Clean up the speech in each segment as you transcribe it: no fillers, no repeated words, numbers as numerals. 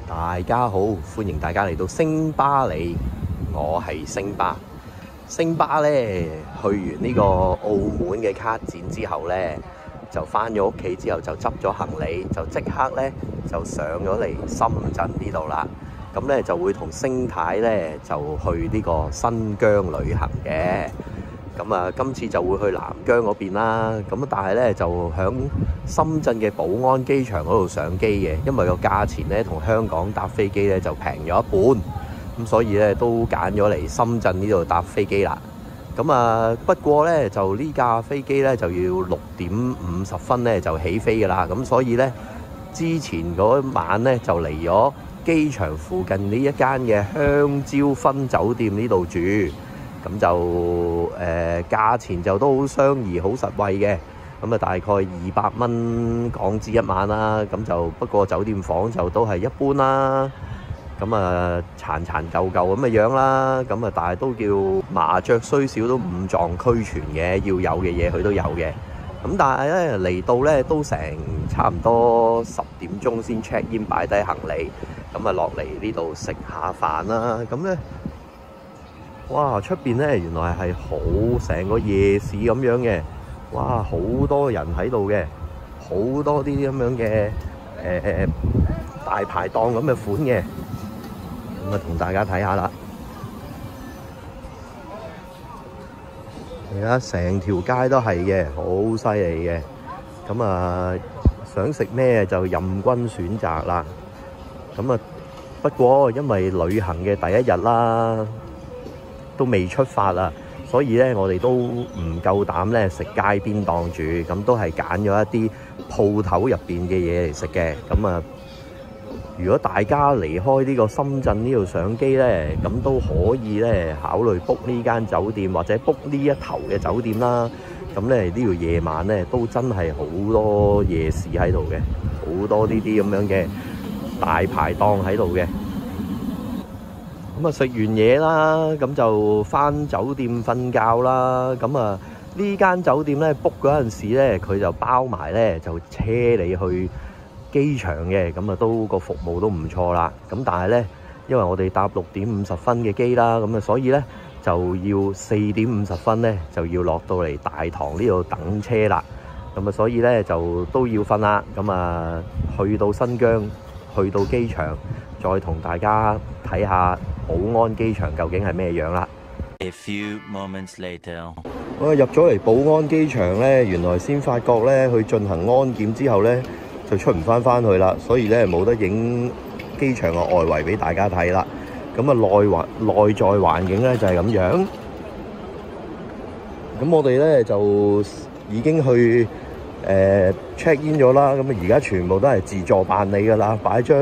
大家好，歡迎大家嚟到星巴利，我係星巴。星巴咧去完呢個澳門嘅卡展之後咧，就翻咗屋企之後就執咗行李，就即刻咧就上咗嚟深圳呢度啦。咁咧就會同星太咧就去呢個新疆旅行嘅。咁啊，今次就會去南疆嗰邊啦。咁但係咧就響深圳嘅寶安機場嗰度上機嘅，因為個價錢咧同香港搭飛機咧就平咗一半，咁所以咧都揀咗嚟深圳呢度搭飛機啦。咁啊，不過咧就呢架飛機咧就要6:50咧就起飛噶啦。咁所以咧之前嗰晚咧就嚟咗機場附近呢一間嘅香蕉分酒店呢度住。咁就價錢就都好相宜，好實惠嘅。咁啊，大概200蚊港紙一晚啦。咁就不過酒店房就都係一般啦。咁啊，殘舊咁嘅樣啦。咁啊，但係都叫麻雀雖小都五臟俱全嘅，要有嘅嘢佢都有嘅。咁但係咧嚟到咧都成差唔多10點鐘先 check in 擺低行李。咁啊落嚟呢度食下飯啦。咁咧。哇！出邊咧原來係好成個夜市咁樣嘅，哇！好多人喺度嘅，好多啲咁樣嘅大排檔咁嘅款嘅，咁啊同大家睇下啦。而家成條街都係嘅，好犀利嘅。咁啊，想食咩就任君選擇啦。咁啊，不過因為旅行嘅第一日啦。都未出發啦，所以咧我哋都唔夠膽咧食街邊檔住，咁都係揀咗一啲鋪頭入邊嘅嘢嚟食嘅。咁啊，如果大家離開呢個深圳呢度上機咧，咁都可以咧考慮 book 呢間酒店或者 book 呢一頭嘅酒店啦。咁咧呢度夜晚咧都真係好多夜市喺度嘅，好多呢啲咁樣嘅大排檔喺度嘅。咁啊食完嘢啦，咁就返酒店瞓覺啦。咁啊呢間酒店咧 book 嗰陣時咧，佢就包埋咧就車你去機場嘅，咁啊都個服務都唔錯啦。咁但係咧，因為我哋搭6:50嘅機啦，咁啊所以咧就要4:50咧就要落到嚟大堂呢度等車啦。咁啊所以咧就都要瞓啦。咁啊去到新疆，去到機場，再同大家睇下寶安機場究竟係咩樣啦。A few moments later， 我入咗嚟寶安機場咧，原來先發覺咧，去進行安檢之後咧，就出唔翻去啦，所以咧冇得影機場嘅外圍俾大家睇啦。咁啊內在環境咧就係咁樣。咁我哋咧就已經去check in 咗啦。咁啊而家全部都係自助辦理噶啦，擺張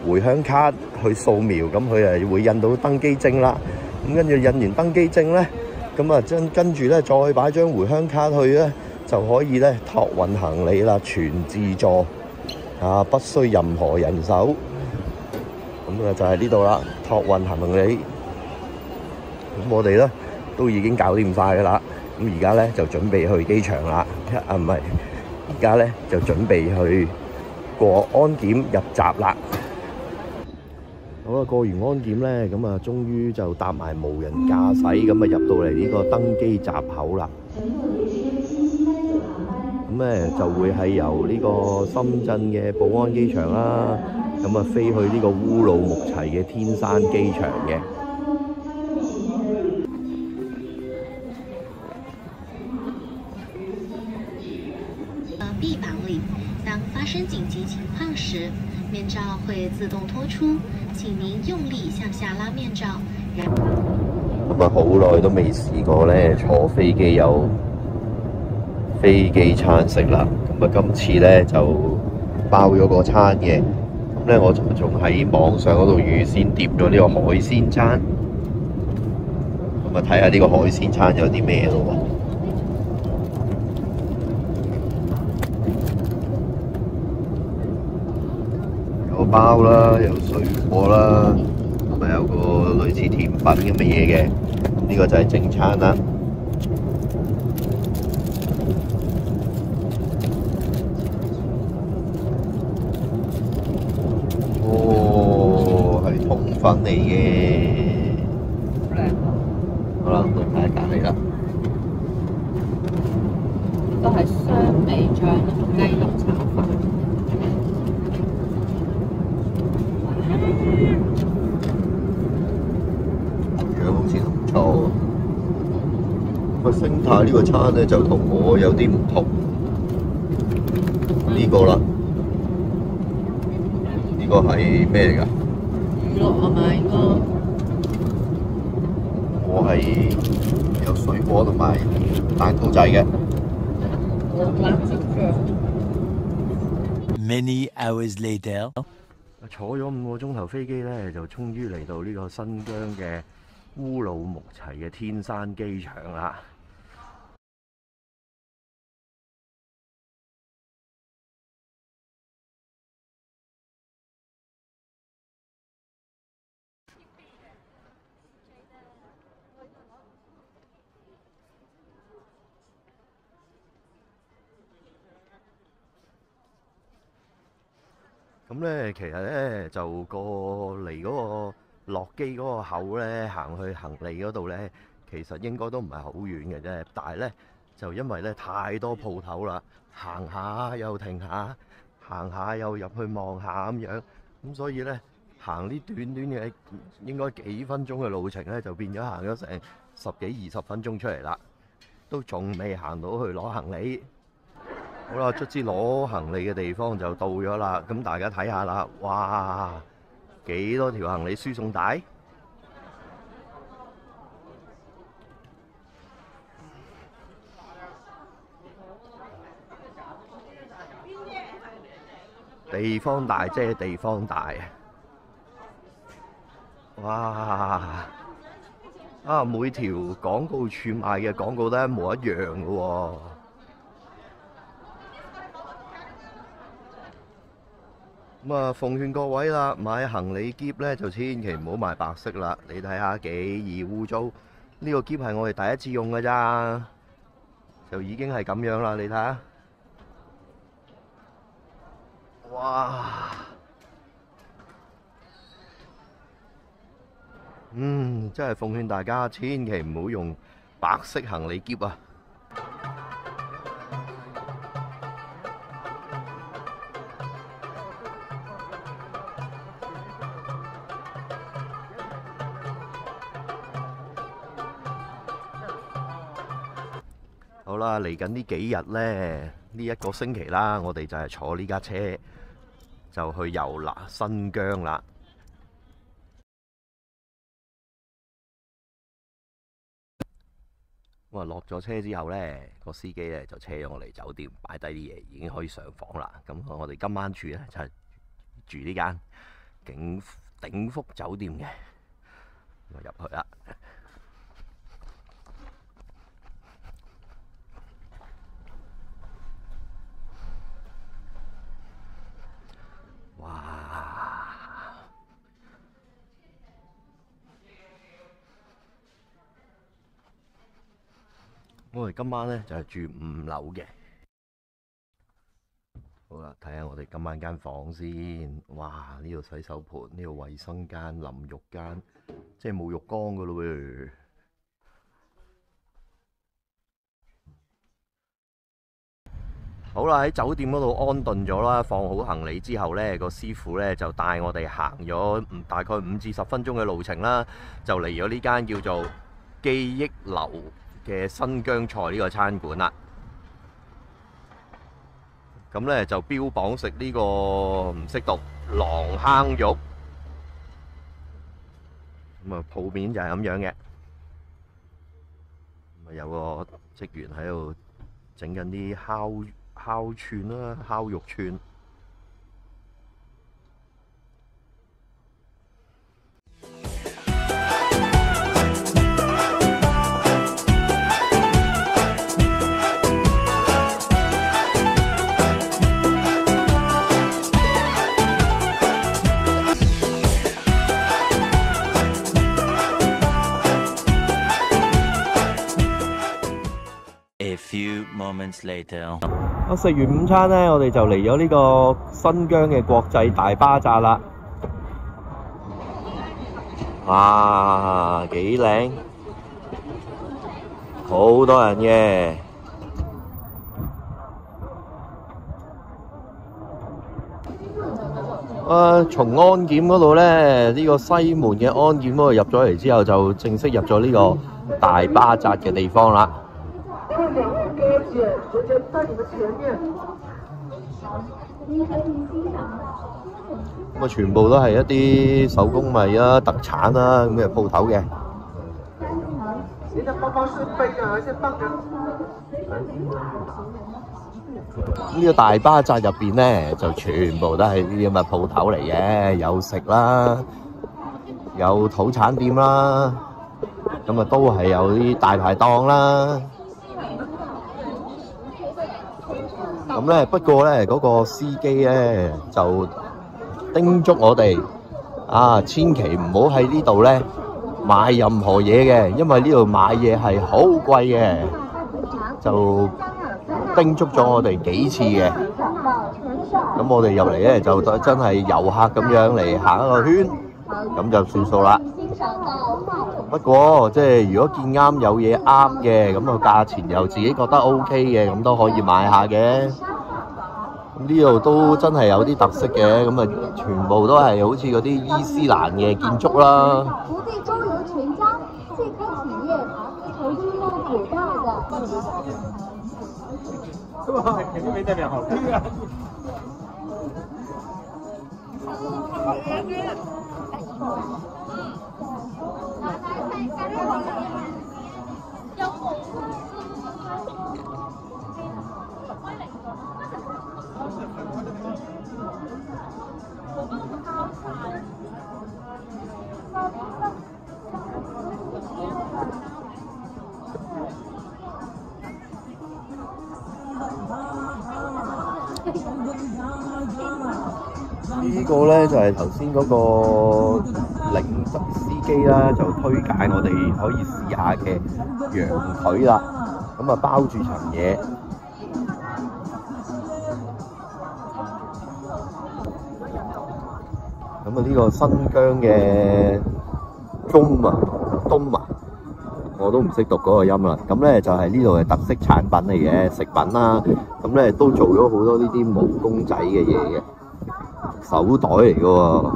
回鄉卡去掃描，咁佢誒會印到登機證啦。咁跟住印完登機證咧，咁啊跟住咧再擺張回鄉卡去咧，就可以咧託運行李啦，全自助啊，不需任何人手。咁啊就係呢度啦，託運行李。咁我哋咧都已經搞掂晒噶啦。咁而家咧就準備去機場啦。啊唔係，而家咧就準備去過安檢入閘啦。好啦，過完安檢咧，咁啊，終於就搭埋無人駕駛，咁啊入到嚟呢個登機閘口啦。咁咧就會係由呢個深圳嘅寶安機場啦，咁啊飛去呢個烏魯木齊嘅天山機場嘅。臂膀里，當發生緊急情況時，面罩會自動脫出，請您用力向下拉面罩。咁啊，好耐都未試過咧，坐飛機有飛機餐食啦。咁啊，今次咧就包咗個餐嘅。咁咧，我仲喺網上嗰度預先點咗呢個海鮮餐。咁啊，睇下呢個海鮮餐有啲咩咯喎。有包啦，有水果啦，同埋有個類似甜品咁嘅嘢嘅。呢個就係正餐啦。哦，翻嚟嘅。好啦，到睇下隔離啦。都係雙味醬同雞肉炒飯。樣好似唔錯。個星泰呢個餐咧就同我有啲唔同。呢個啦，呢個係咩嚟㗎？魚肉係咪應該？我係有水果同埋蛋糕仔嘅。辣椒醬。Many hours later. 坐咗5個鐘頭飛機咧，就終於嚟到呢個新疆嘅烏魯木齊嘅天山機場啦。咁咧，其實咧就過嚟嗰個落機嗰個口咧，行去行李嗰度咧，其實應該都唔係好遠嘅啫。但係咧，就因為咧太多鋪頭啦，行下又停下，行下又入去望下咁樣，咁所以咧行呢短短嘅應該幾分鐘嘅路程咧，就變咗行咗成10幾20分鐘出嚟啦，都仲未行到去攞行李。好啦，卒之攞行李嘅地方就到咗啦。咁大家睇下啦，哇，幾多條行李輸送帶？地方大即係地方大。哇！啊，每條廣告處賣嘅廣告都一模一樣嘅喎。咁啊，奉勸各位啦，買行李篋咧就千祈唔好買白色啦。你睇下幾易污糟，呢個篋係我哋第一次用㗎咋，就已經係咁樣啦。你睇下，哇！真係奉勸大家千祈唔好用白色行李篋啊！好啦，嚟緊呢幾日咧，呢1個星期啦，我哋就係坐呢架車就去遊新疆啦。咁啊，落咗車之後咧，個司機咧就車咗我嚟酒店，擺低啲嘢，已經可以上房啦。咁我哋今晚住咧就係住呢間鼎福酒店嘅，咁入去啦。哇！我哋今晚咧就係住5樓嘅。好啦，睇下我哋今晚間房先。哇！呢度洗手盆，呢度衛生間、淋浴間，即係冇浴缸噶咯喎。好啦，喺酒店嗰度安頓咗啦，放好行李之後呢，個師傅呢就帶我哋行咗大概5至10分鐘嘅路程啦，就嚟咗呢間叫做記憶樓嘅新疆菜呢個餐館啦。咁呢就標榜食呢個唔識讀狼坑肉，咁啊鋪面就係咁樣嘅，咁啊有個職員喺度整緊啲烤串啦，烤肉串。A few moments later. 食完午餐呢，我哋就嚟咗呢個新疆嘅國際大巴扎啦。哇，幾靚，好多人嘅。從安檢嗰度咧，呢個西門嘅安檢嗰度入咗嚟之後，就正式入咗呢個大巴扎嘅地方啦。咁啊，全部都係一啲手工藝啊、特產啊咁嘅鋪頭嘅。呢個大巴扎入邊咧，就全部都係呢啲咁嘅鋪頭嚟嘅，有食啦，有土產店啦，咁啊都係有啲大排檔啦。咁咧，不過咧嗰個司機咧就叮囑我哋啊，千祈唔好喺呢度咧買任何嘢嘅，因為呢度買嘢係好貴嘅，就叮囑咗我哋幾次嘅。咁我哋入嚟咧就真係遊客咁樣嚟行一個圈，咁就算數啦。不過即係如果見啱有嘢啱嘅，咁個價錢又自己覺得 OK 嘅，咁都可以買下嘅。咁呢度都真係有啲特色嘅，咁啊全部都係好似嗰啲伊斯蘭嘅建築啦。福地周游全家健康企業投資入古代的。这么好，肯定没代表好看。呢個咧就係頭先嗰個領執司機啦，就推介我哋可以試下嘅羊腿啦。咁啊包住層嘢，咁啊呢個新疆嘅冬啊，我都唔識讀嗰個音啦。咁咧就係呢度嘅特色產品嚟嘅食品啦。咁咧都做咗好多呢啲毛公仔嘅嘢嘅。手袋嚟嘅喎，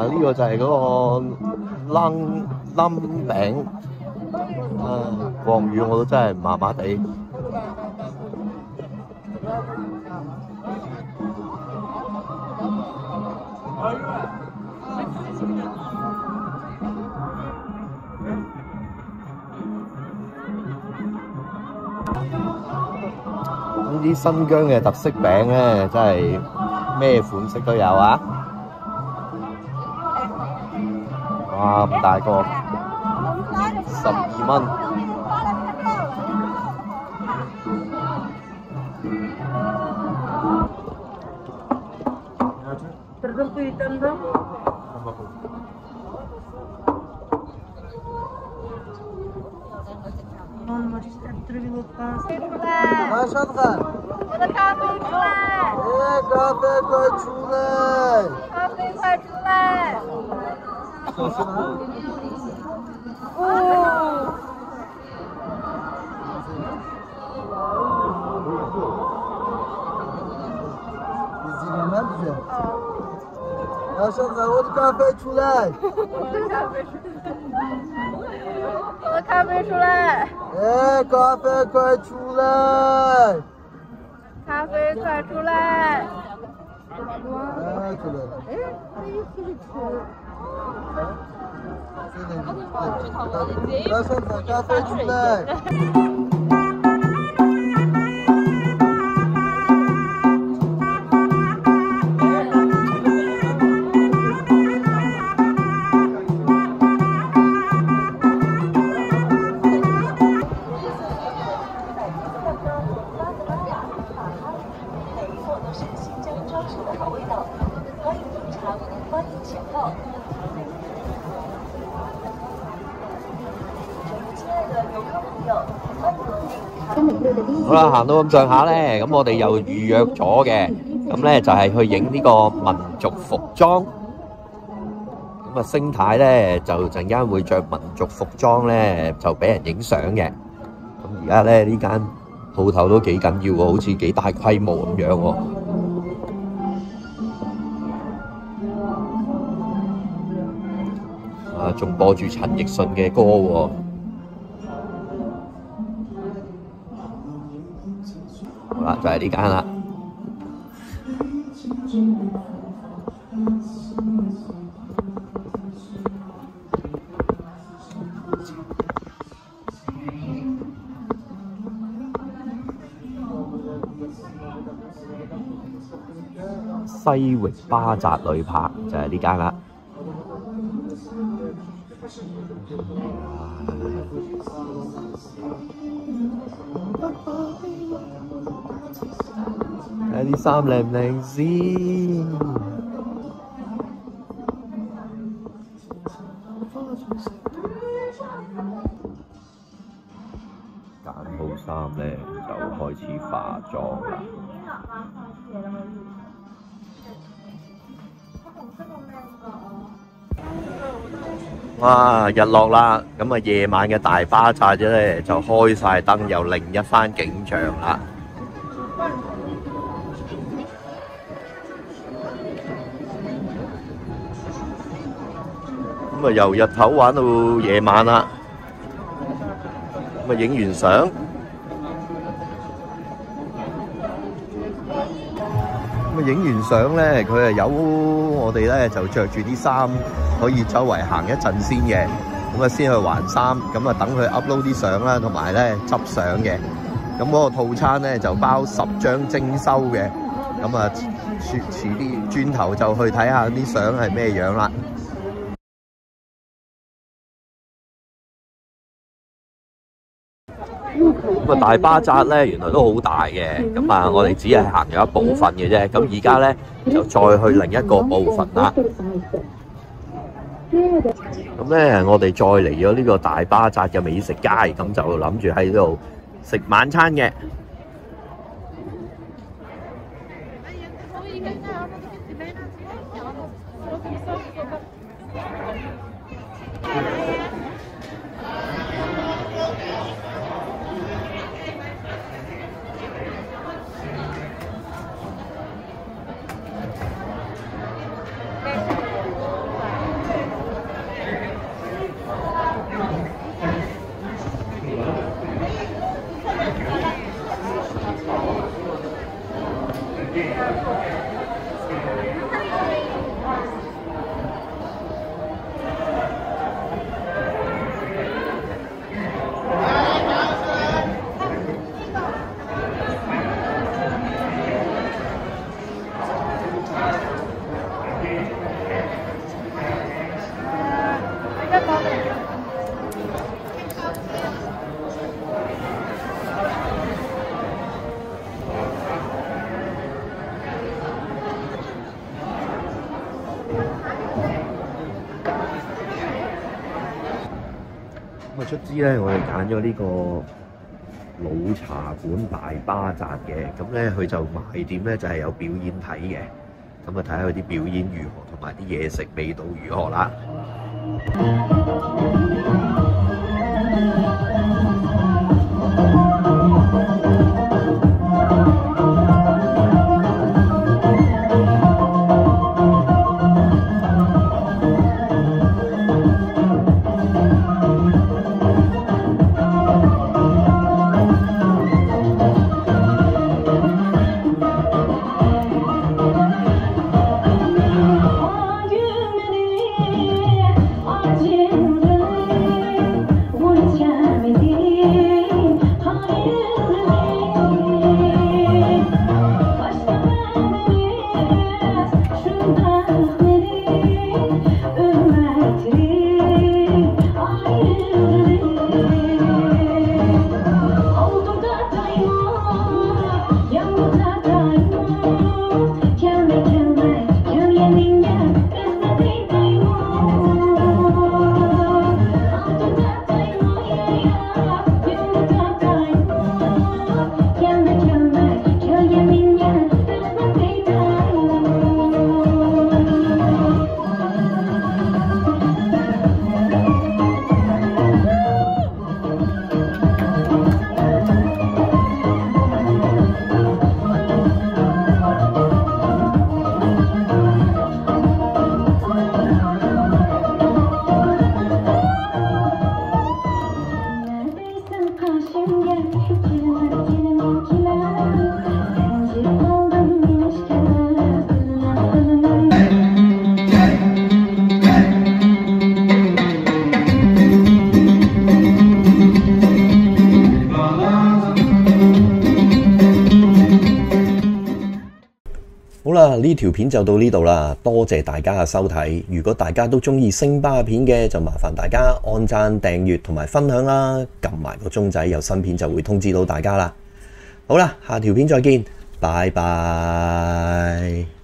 呢個就係嗰個冧餅，國語我都真係麻麻地。呢啲新疆嘅特色餅咧，真係咩款式都有啊！哇，咁大個，12蚊。我的咖啡出来！咖啡快出来！咖啡快出来！哦！小孩，我的咖啡出来！我的咖啡出来！咖啡快出来！咖啡快出来！出来了。可以吃。来送粉咖啡出来。好啦，行到咁上下咧，咁我哋又預約咗嘅，咁咧就係去影呢個民族服裝。咁啊，星太咧就陣間會着民族服裝咧，就俾人影相嘅。咁而家咧呢間鋪頭都幾緊要喎，好似幾大規模咁樣喎。啊，仲播住陳奕迅嘅歌喎。好啦，就係呢間啦。西域巴扎旅拍就係呢間啦。睇啲衫靚唔靚先？揀好衫咧，就開始化妝啦。哇！日落啦，咁啊夜晚嘅大巴扎啫咧就開晒燈，又另一番景象啦。咁啊由日頭玩到夜晚啦，咁啊影完相，咁啊影完相咧，佢啊有我哋咧就着住啲衫。可以周圍行一陣先嘅，咁啊先去還衫，咁啊等佢 upload 啲相啦，同埋咧執相嘅。咁嗰個套餐咧就包10張徵收嘅，咁啊遲啲轉頭就去睇下啲相係咩樣啦。咁啊大巴扎咧原來都好大嘅，咁啊我哋只係行咗一部分嘅啫，咁而家咧就再去另一個部分啦。咁咧，我哋再嚟咗呢個大巴扎嘅美食街，咁就諗住喺度食晚餐嘅。咁啊卒之咧，我哋揀咗呢個老茶館大巴扎嘅，咁咧佢就賣點咧就係有表演睇嘅，咁啊睇下佢啲表演如何，同埋啲嘢食味道如何啦。Yeah. 好啦，呢條片就到呢度啦，多謝大家嘅收睇。如果大家都中意星巴片嘅，就麻煩大家按讚、訂閱同埋分享啦，撳埋個鐘仔，有新片就會通知到大家啦。好啦，下條片再見，拜拜。